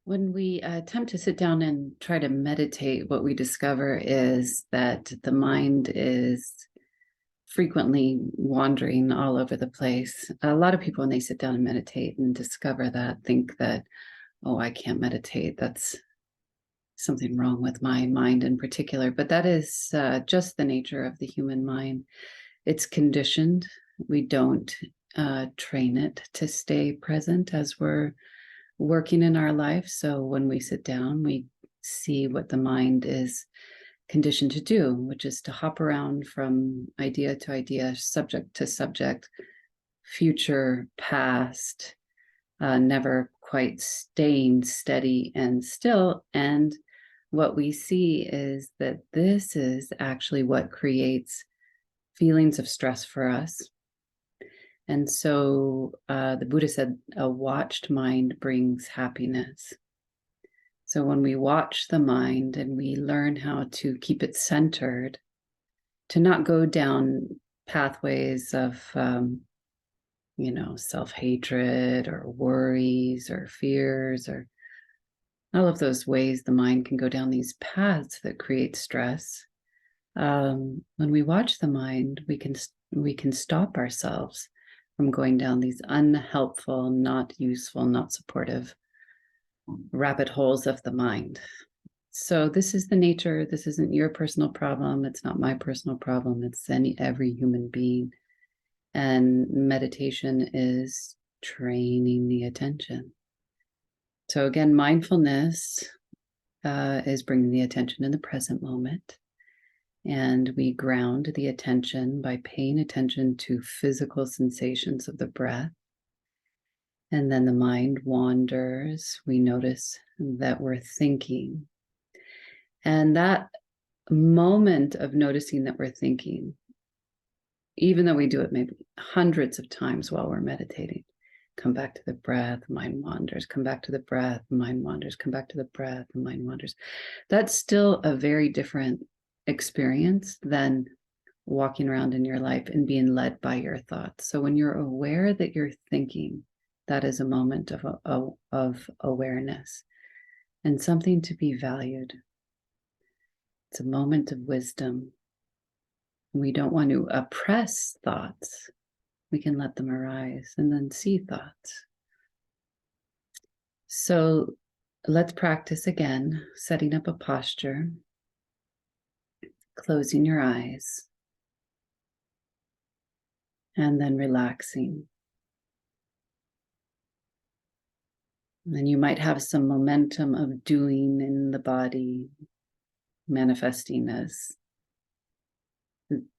When we attempt to sit down and try to meditate, what we discover is that the mind is frequently wandering all over the place. A lot of people, when they sit down and meditate and discover that, think that, oh, I can't meditate. That's something wrong with my mind in particular. But that is just the nature of the human mind. It's conditioned. We don't train it to stay present as we're working in our life. So when we sit down, we see what the mind is conditioned to do, which is to hop around from idea to idea, subject to subject, future, past, never quite staying steady and still. And what we see is that this is actually what creates feelings of stress for us. And so the Buddha said, a watched mind brings happiness. So when we watch the mind and we learn how to keep it centered, to not go down pathways of, self-hatred or worries or fears or all of those ways the mind can go down these paths that create stress. When we watch the mind, we can stop ourselves from going down these unhelpful, not useful, not supportive rabbit holes of the mind. So this is the nature. This isn't your personal problem. It's not my personal problem. It's every human being. And meditation is training the attention. So again, mindfulness is bringing the attention in the present moment. And we ground the attention by paying attention to physical sensations of the breath. And then the mind wanders. We notice that we're thinking. And that moment of noticing that we're thinking, even though we do it maybe hundreds of times while we're meditating, come back to the breath, mind wanders, come back to the breath, mind wanders, come back to the breath, and mind wanders. That's still a very different experience than walking around in your life and being led by your thoughts. So when you're aware that you're thinking, that is a moment of awareness and something to be valued. It's a moment of wisdom. We don't want to oppress thoughts. We can let them arise and then see thoughts. So let's practice again, setting up a posture, closing your eyes, and then relaxing. And you might have some momentum of doing in the body, manifesting as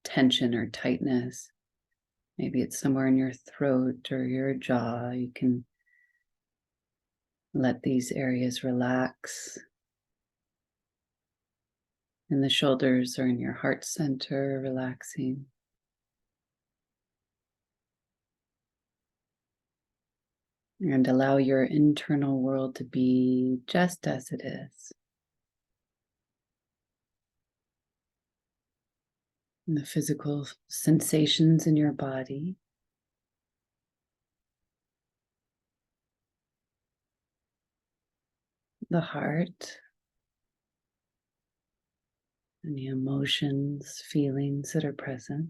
tension or tightness. Maybe it's somewhere in your throat or your jaw. You can let these areas relax. And the shoulders are in your heart center, relaxing. And allow your internal world to be just as it is. And the physical sensations in your body. The heart. Any emotions, feelings that are present.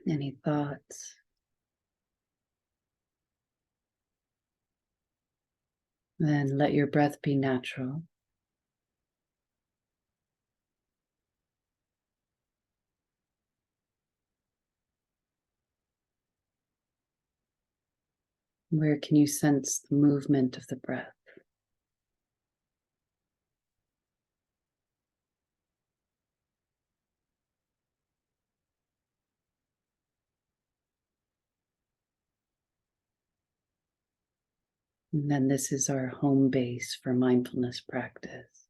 Any thoughts. Then let your breath be natural. Where can you sense the movement of the breath? And then this is our home base for mindfulness practice.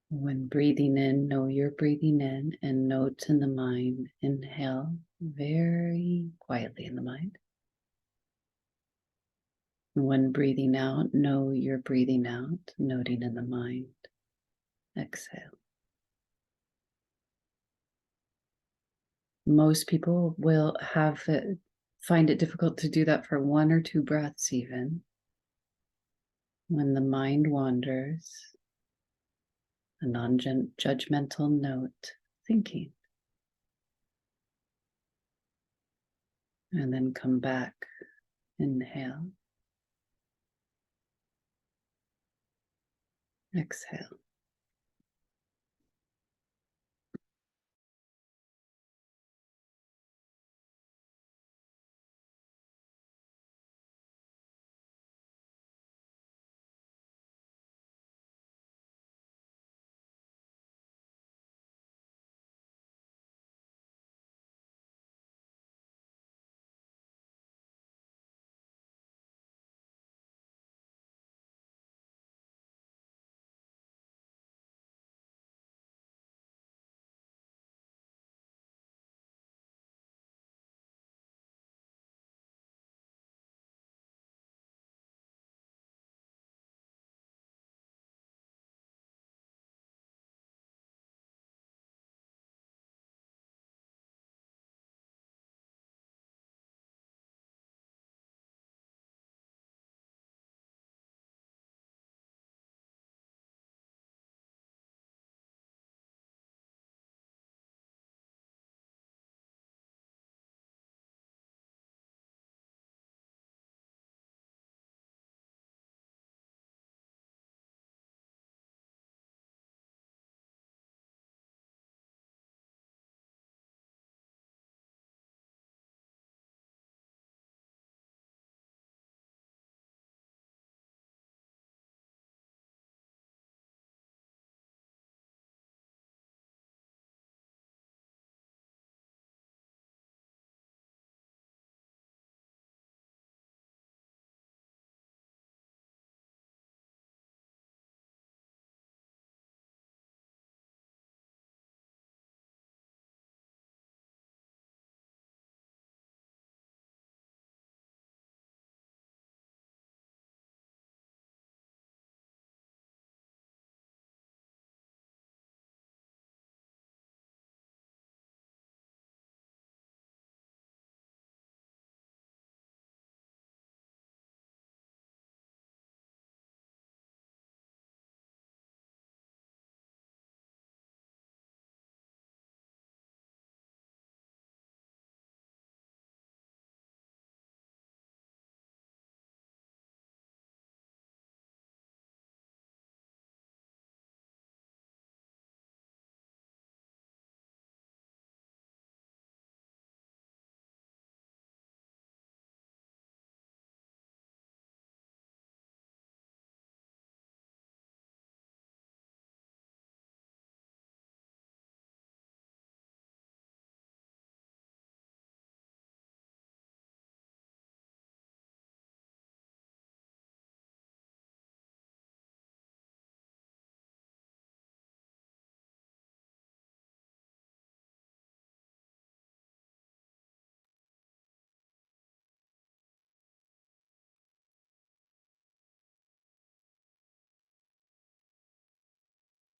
When breathing in, know you're breathing in, and note in the mind. Inhale very quietly in the mind. When breathing out, know you're breathing out, noting in the mind. Exhale. Most people will find it difficult to do that for 1 or 2 breaths, even when the mind wanders, a non judgmental note, thinking, and then come back. Inhale, exhale.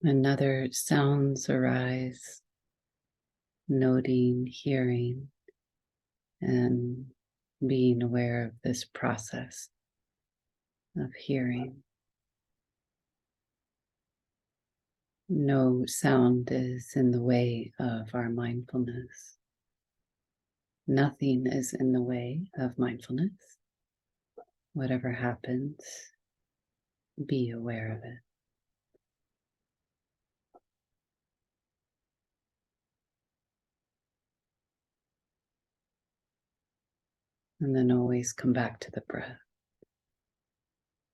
Another sounds arise, noting, hearing, and being aware of this process of hearing. No sound is in the way of our mindfulness. Nothing is in the way of mindfulness. Whatever happens, be aware of it. And then always come back to the breath.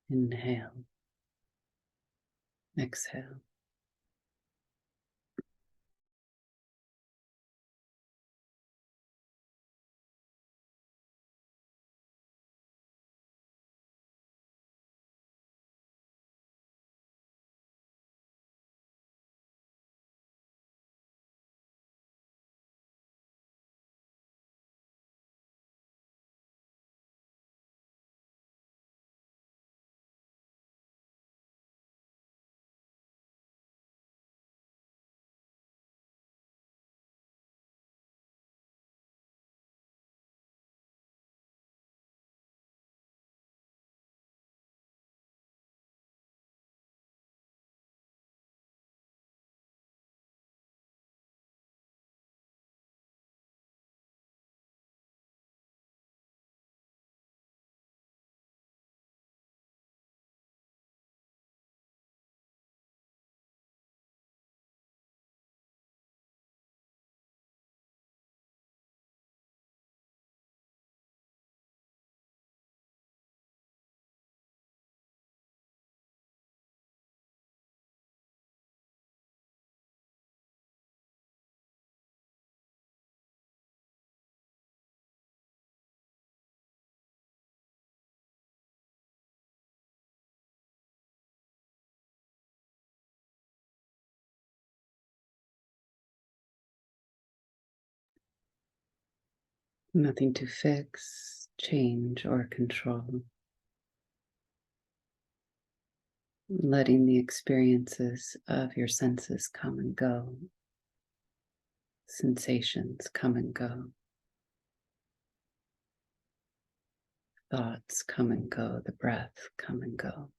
Inhale, exhale. Nothing to fix, change, or control. Letting the experiences of your senses come and go, sensations come and go, thoughts come and go, the breath come and go.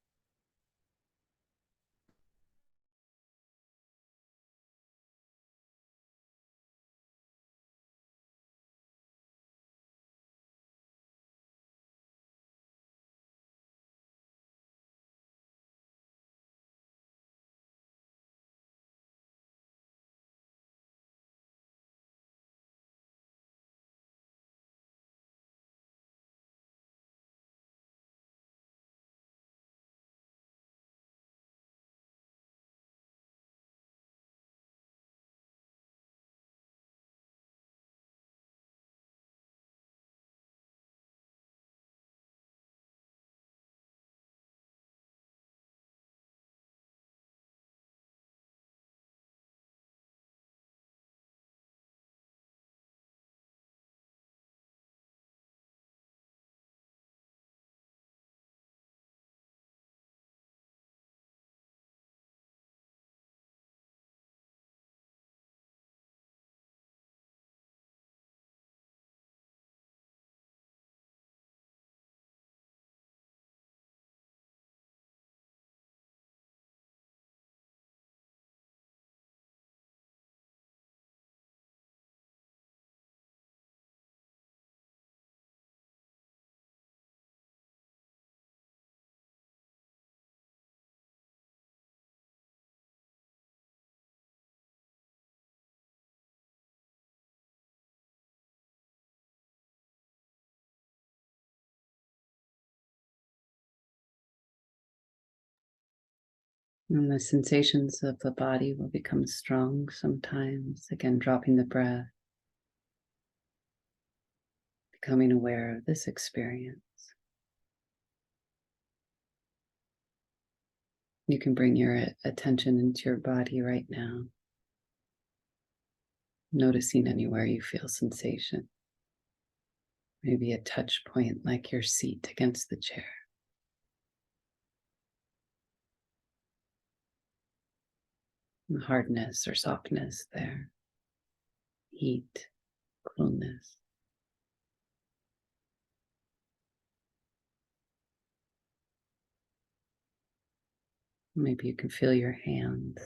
And the sensations of the body will become strong sometimes. Again, dropping the breath, becoming aware of this experience. You can bring your attention into your body right now, noticing anywhere you feel sensation. Maybe a touch point like your seat against the chair. Hardness or softness there, heat, coolness. Maybe you can feel your hands,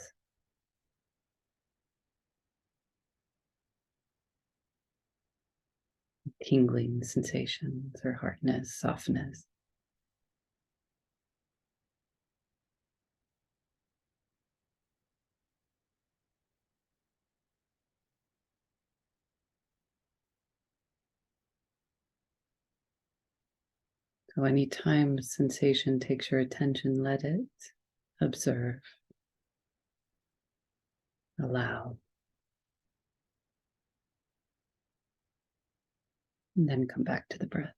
tingling sensations or hardness, softness. So anytime sensation takes your attention, let it observe, allow, and then come back to the breath.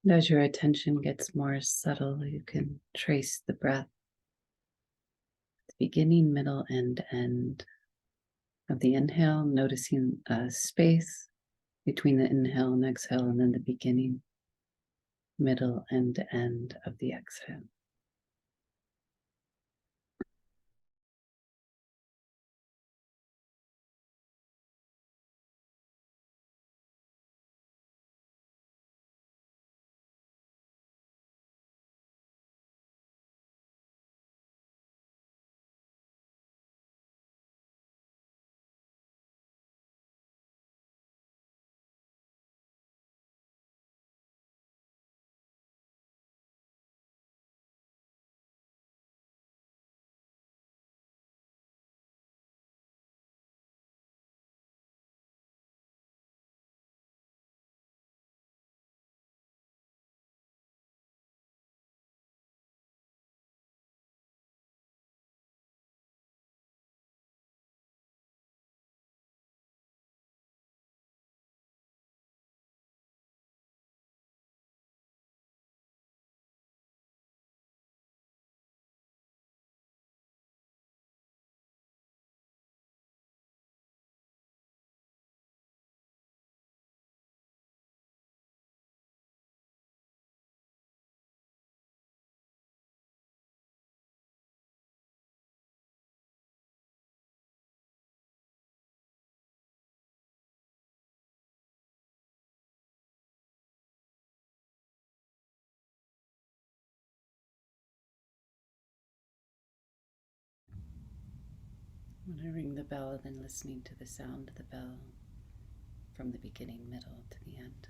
And as your attention gets more subtle, you can trace the breath, the beginning, middle, and end of the inhale, noticing a space between the inhale and exhale, and then the beginning, middle, and end of the exhale. When I ring the bell, then listening to the sound of the bell from the beginning, middle to the end.